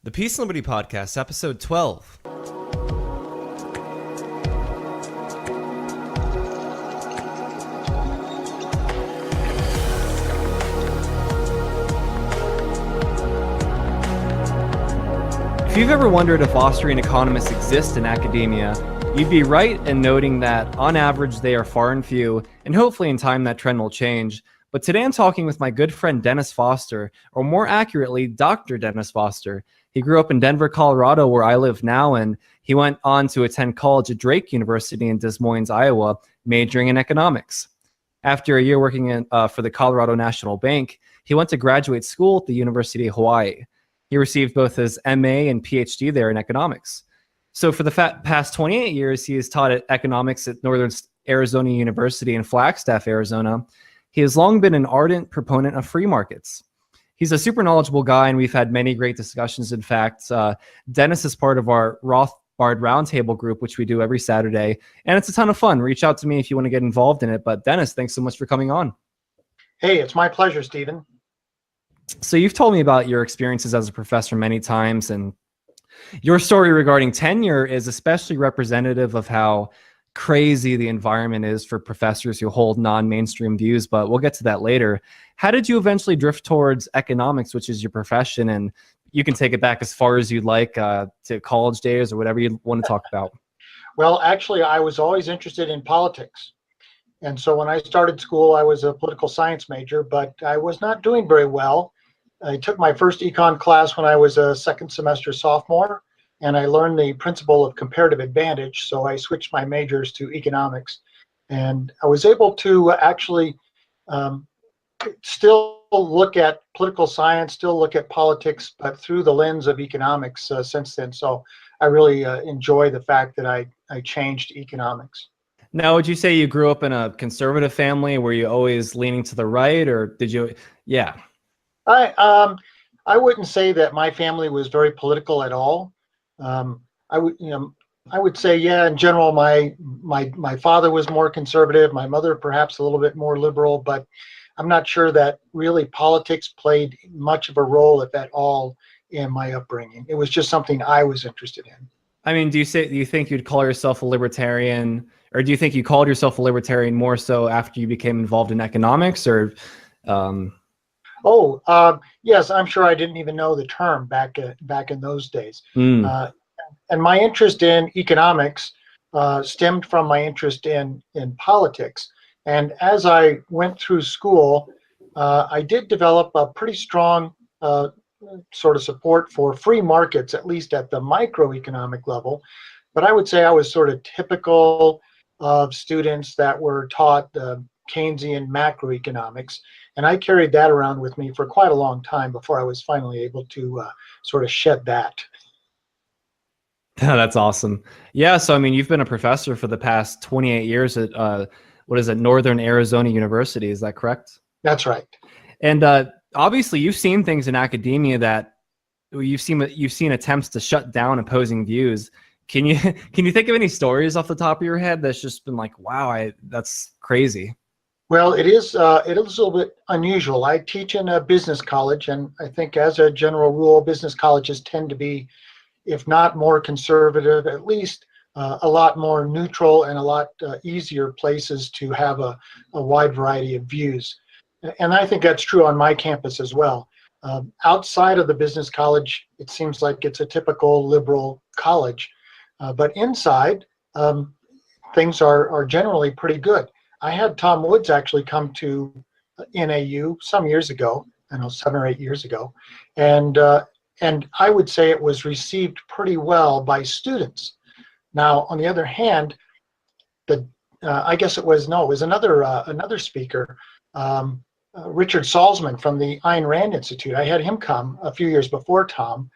The Peace and Liberty Podcast, Episode 12. If you've ever wondered if Austrian economists exist in academia, you'd be right in noting that, on average, they are far and few, and hopefully in time that trend will change. But today I'm talking with my good friend Dennis Foster, or more accurately, Dr. Dennis Foster. He grew up in Denver, Colorado, where I live now, and he went on to attend college at Drake University in Des Moines, Iowa, majoring in economics. After a year working for the Colorado National Bank, he went to graduate school at the University of Hawaii. He received both his MA and PhD there in economics. So for the past 28 years, he has taught economics at Northern Arizona University in Flagstaff, Arizona. He has long been an ardent proponent of free markets. He's a super knowledgeable guy, and we've had many great discussions. In fact, Dennis is part of our Rothbard Roundtable group, which we do every Saturday, and it's a ton of fun. Reach out to me if you want to get involved in it. But Dennis, thanks so much for coming on. Hey, it's my pleasure, Stephen. So you've told me about your experiences as a professor many times, and your story regarding tenure is especially representative of how crazy the environment is for professors who hold non-mainstream views, but we'll get to that later. How did you eventually drift towards economics, which is your profession? And you can take it back as far as you'd like, to college days or whatever you want to talk about. Well, actually, I was always interested in politics. And so when I started school, I was a political science major, but I was not doing very well. I took my first econ class when I was a second semester sophomore, and I learned the principle of comparative advantage. So I switched my majors to economics, and I was able to actually still look at political science, still look at politics, but through the lens of economics since then. So I really enjoy the fact that I changed economics. Now, would you say you grew up in a conservative family? Were you always leaning to the right, or did you? Yeah. I wouldn't say that my family was very political at all. I would say, yeah, in general, my father was more conservative, my mother perhaps a little bit more liberal, but I'm not sure that really politics played much of a role, if at all, in my upbringing. It was just something I was interested in. I mean, do you think you'd call yourself a libertarian, or do you think you called yourself a libertarian more so after you became involved in economics, or? Yes, I'm sure I didn't even know the term back in those days. And my interest in economics stemmed from my interest in politics. And as I went through school, I did develop a pretty strong sort of support for free markets, at least at the microeconomic level. But I would say I was sort of typical of students that were taught Keynesian macroeconomics. And I carried that around with me for quite a long time before I was finally able to sort of shed that. That's awesome. Yeah, so I mean, you've been a professor for the past 28 years at, Northern Arizona University, is that correct? That's right. And obviously, you've seen things in academia that you've seen attempts to shut down opposing views. Can you think of any stories off the top of your head that's just been like, wow, that's crazy? Well, it is a little bit unusual. I teach in a business college, and I think as a general rule, business colleges tend to be, if not more conservative, at least a lot more neutral and a lot easier places to have a wide variety of views. And I think that's true on my campus as well. Outside of the business college, it seems like it's a typical liberal college. But inside, things are generally pretty good. I had Tom Woods actually come to NAU some years ago, I know 7 or 8 years ago, and I would say it was received pretty well by students. Now, on the other hand, I guess it was another speaker, Richard Salzman from the Ayn Rand Institute. I had him come a few years before Tom,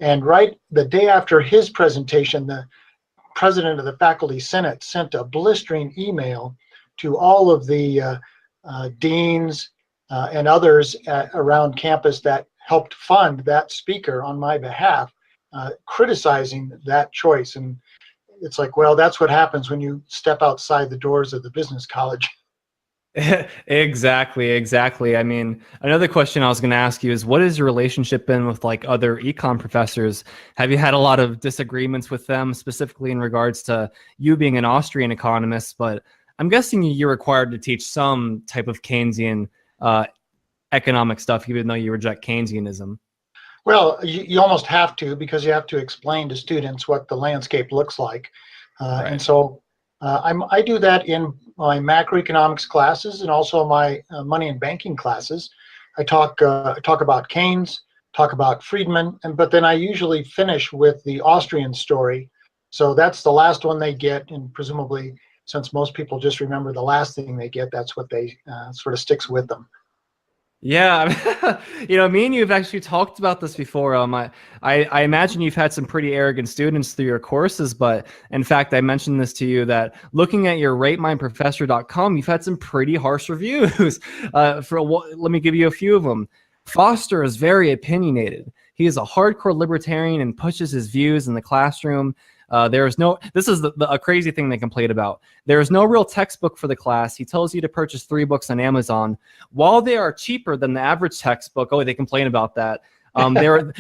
and right the day after his presentation, the president of the faculty senate sent a blistering email to all of the deans and others around campus that helped fund that speaker on my behalf, criticizing that choice. And it's like, well, that's what happens when you step outside the doors of the business college. Exactly. I mean, another question I was going to ask you is, what has your relationship been with like other econ professors? Have you had a lot of disagreements with them, specifically in regards to you being an Austrian economist? But I'm guessing you're required to teach some type of Keynesian uh, economic stuff, even though you reject Keynesianism. Well, you almost have to, because you have to explain to students what the landscape looks like. And Right. so I do that in my macroeconomics classes and also my money and banking classes. I talk about Keynes, talk about Friedman, but then I usually finish with the Austrian story. So that's the last one they get, and presumably, since most people just remember the last thing they get, that's what they sort of sticks with them. Yeah, you know, me and you have actually talked about this before. I imagine you've had some pretty arrogant students through your courses, but in fact, I mentioned this to you that looking at your ratemyprofessor.com, you've had some pretty harsh reviews. Let me give you a few of them. Foster is very opinionated. He is a hardcore libertarian and pushes his views in the classroom. There is no, this is a crazy thing they complain about. There is no real textbook for the class. He tells you to purchase 3 books on Amazon. While they are cheaper than the average textbook, oh, they complain about that.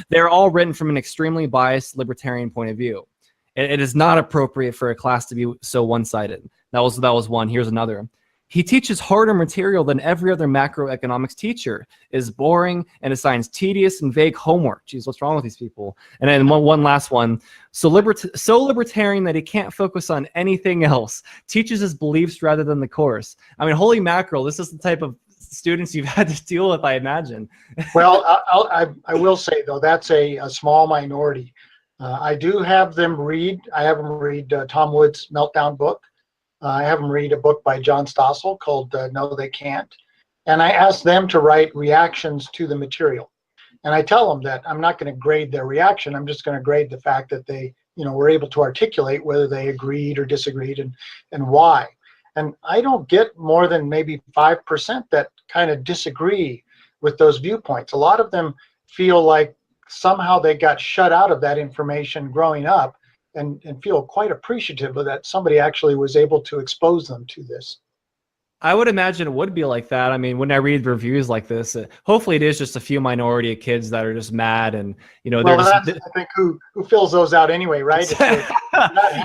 They're all written from an extremely biased libertarian point of view. It is not appropriate for a class to be so one-sided. That was one. Here's another. He teaches harder material than every other macroeconomics teacher, is boring, and assigns tedious and vague homework. Geez, what's wrong with these people? And then one last one. So libertarian that he can't focus on anything else. Teaches his beliefs rather than the course. I mean, holy mackerel, this is the type of students you've had to deal with, I imagine. Well, I will say, though, that's a small minority. I do have them read, Tom Wood's Meltdown book. I have them read a book by John Stossel called No, They Can't. And I ask them to write reactions to the material. And I tell them that I'm not going to grade their reaction. I'm just going to grade the fact that they, were able to articulate whether they agreed or disagreed and why. And I don't get more than maybe 5% that kind of disagree with those viewpoints. A lot of them feel like somehow they got shut out of that information growing up, and feel quite appreciative of that somebody actually was able to expose them to this. I would imagine it would be like that. I mean, when I read reviews like this, hopefully it is just a few minority of kids that are just mad, and well, that's, I think, who fills those out anyway, right?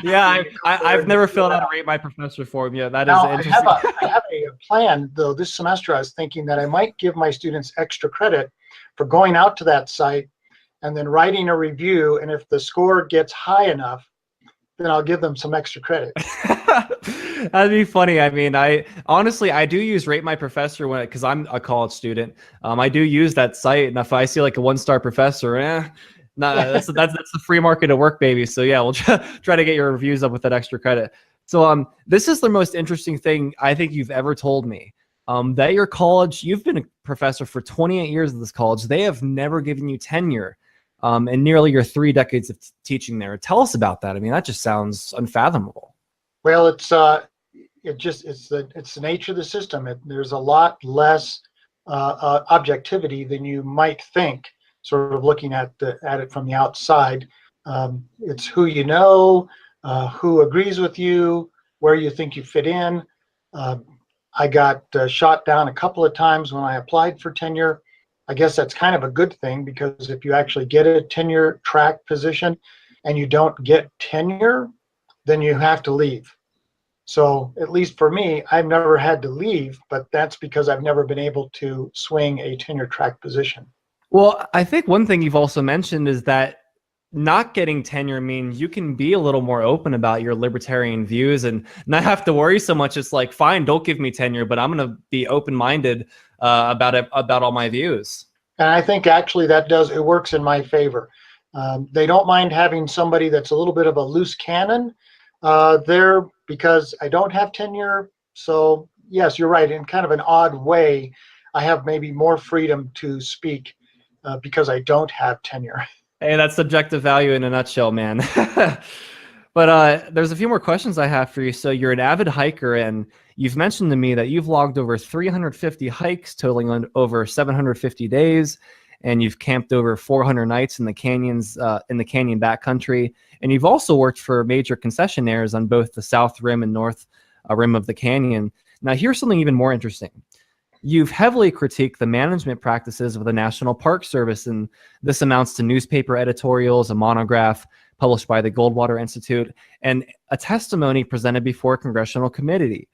Yeah, I've never filled out a Rate My Professor form. Yeah, that now, is interesting. I have a plan, though. This semester, I was thinking that I might give my students extra credit for going out to that site and then writing a review, and if the score gets high enough, then I'll give them some extra credit. That'd be funny. I mean, I honestly do use Rate My Professor because I'm a college student. I do use that site, and if I see like a 1-star professor, that's the free market at work, baby. So yeah, we'll try to get your reviews up with that extra credit. So this is the most interesting thing I think you've ever told me. That your college, you've been a professor for 28 years at this college. They have never given you tenure. In nearly your 3 decades of teaching there. Tell us about that. I mean, that just sounds unfathomable. Well, it's the nature of the system. There's a lot less objectivity than you might think, sort of looking at it from the outside. It's who you know, who agrees with you, where you think you fit in. I got shot down a couple of times when I applied for tenure. I guess that's kind of a good thing, because if you actually get a tenure track position and you don't get tenure, then you have to leave. So at least for me, I've never had to leave, but that's because I've never been able to swing a tenure track position. Well, I think one thing you've also mentioned is that not getting tenure means you can be a little more open about your libertarian views and not have to worry so much. It's like, fine, don't give me tenure, but I'm going to be open-minded about all my views. And I think actually it works in my favor. They don't mind having somebody that's a little bit of a loose cannon there, because I don't have tenure. So yes, you're right. In kind of an odd way, I have maybe more freedom to speak because I don't have tenure. Hey, that's subjective value in a nutshell, man. But there's a few more questions I have for you. So you're an avid hiker, and you've mentioned to me that you've logged over 350 hikes, totaling over 750 days, and you've camped over 400 nights in the canyons, in the canyon backcountry. And you've also worked for major concessionaires on both the south rim and north rim of the canyon. Now, here's something even more interesting. You've heavily critiqued the management practices of the National Park Service, and this amounts to newspaper editorials, a monograph published by the Goldwater Institute, and a testimony presented before a congressional committee.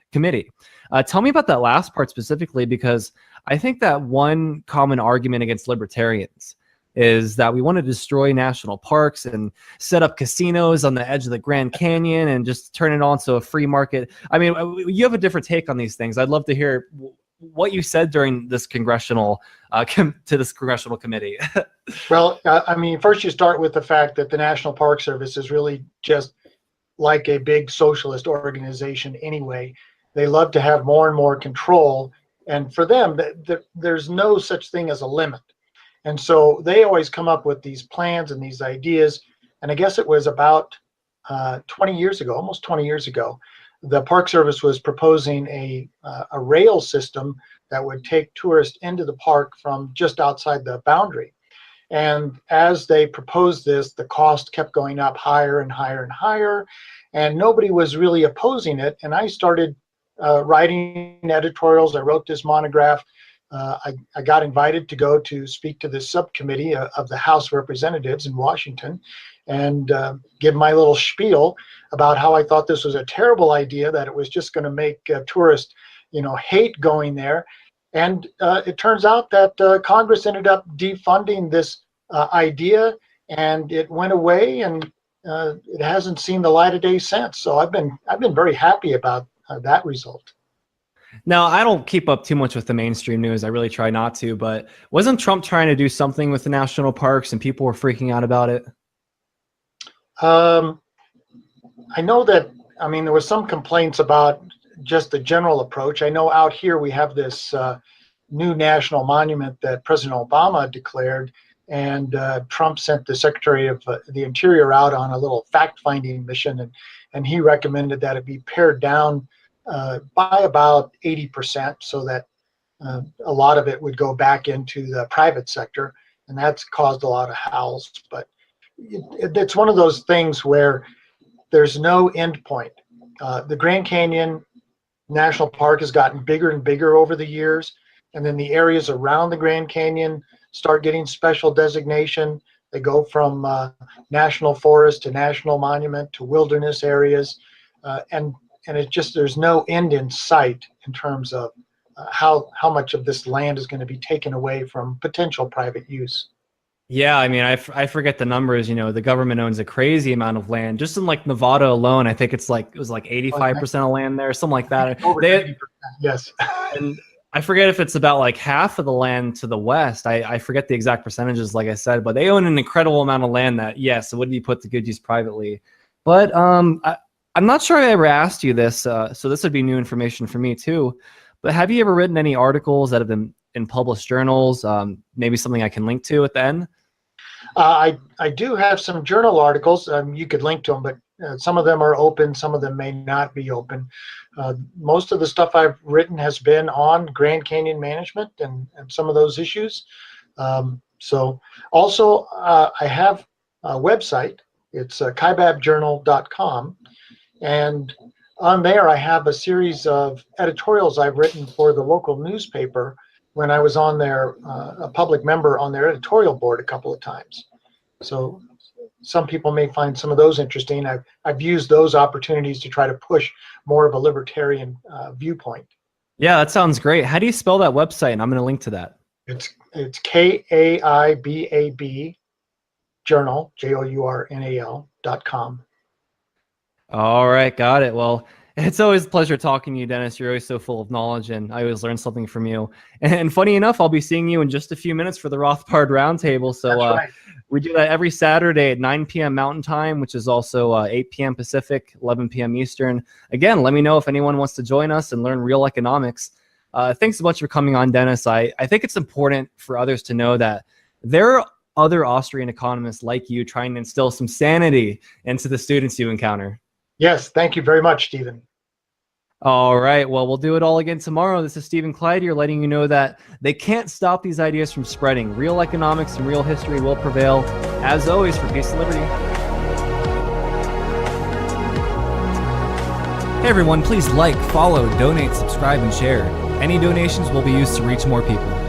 Tell me about that last part specifically, because I think that one common argument against libertarians is that we want to destroy national parks and set up casinos on the edge of the Grand Canyon and just turn it on to a free market. I mean, you have a different take on these things. I'd love to hear what you said during this congressional committee. Well, I mean, first you start with the fact that the National Park Service is really just like a big socialist organization anyway. They love to have more and more control, and for them, there's no such thing as a limit. And so they always come up with these plans and these ideas. And I guess it was about 20 years ago, almost 20 years ago, the Park Service was proposing a rail system that would take tourists into the park from just outside the boundary. And as they proposed this, the cost kept going up higher and higher and higher, and nobody was really opposing it. And I started writing editorials. I wrote this monograph. I got invited to go to speak to this subcommittee of the House of Representatives in Washington and give my little spiel about how I thought this was a terrible idea, that it was just going to make tourists, hate going there. And it turns out that Congress ended up defunding this idea, and it went away, and it hasn't seen the light of day since. So I've been very happy about that result. Now, I don't keep up too much with the mainstream news. I really try not to, but wasn't Trump trying to do something with the national parks and people were freaking out about it? I know that, there was some complaints about just the general approach. I know out here we have this new national monument that President Obama declared, and Trump sent the Secretary of the Interior out on a little fact-finding mission, and he recommended that it be pared down by about 80%, so that a lot of it would go back into the private sector, and that's caused a lot of howls. But it's one of those things where there's no end point. The Grand Canyon National Park has gotten bigger and bigger over the years, and then the areas around the Grand Canyon start getting special designation. They go from national forest to national monument to wilderness areas, and it's just, there's no end in sight in terms of how much of this land is going to be taken away from potential private use. Yeah, I forget the numbers. The government owns a crazy amount of land. Just in like Nevada alone, I think it was like 85% of land there, something like that. Over 80%, yes. And I forget if it's about like half of the land to the west. I forget the exact percentages, like I said, but they own an incredible amount of land that, yes, it would be put to good use privately. But I'm not sure I ever asked you this, so this would be new information for me too. But have you ever written any articles that have been in published journals? Maybe something I can link to at the end? I do have some journal articles. You could link to them, but some of them are open, some of them may not be open. Most of the stuff I've written has been on Grand Canyon management and some of those issues. So also, I have a website. It's kaibabjournal.com. And on there, I have a series of editorials I've written for the local newspaper when I was on there, a public member on their editorial board a couple of times. So some people may find some of those interesting. I've used those opportunities to try to push more of a libertarian viewpoint. Yeah, that sounds great. How do you spell that website? And I'm going to link to that. It's KAIBAB journal, JOURNAL.com. All right, got it. Well, it's always a pleasure talking to you, Dennis. You're always so full of knowledge, and I always learn something from you. And funny enough, I'll be seeing you in just a few minutes for the Rothbard Roundtable. So right. We do that every Saturday at 9 p.m. Mountain Time, which is also 8 p.m. Pacific, 11 p.m. Eastern. Again, let me know if anyone wants to join us and learn real economics. Thanks so much for coming on, Dennis. I think it's important for others to know that there are other Austrian economists like you trying to instill some sanity into the students you encounter. Yes, thank you very much, Stephen. All right, well, we'll do it all again tomorrow. This is Stephen Clyde here, letting you know that they can't stop these ideas from spreading. Real economics and real history will prevail. As always, for peace and liberty. Hey everyone, please like, follow, donate, subscribe, and share. Any donations will be used to reach more people.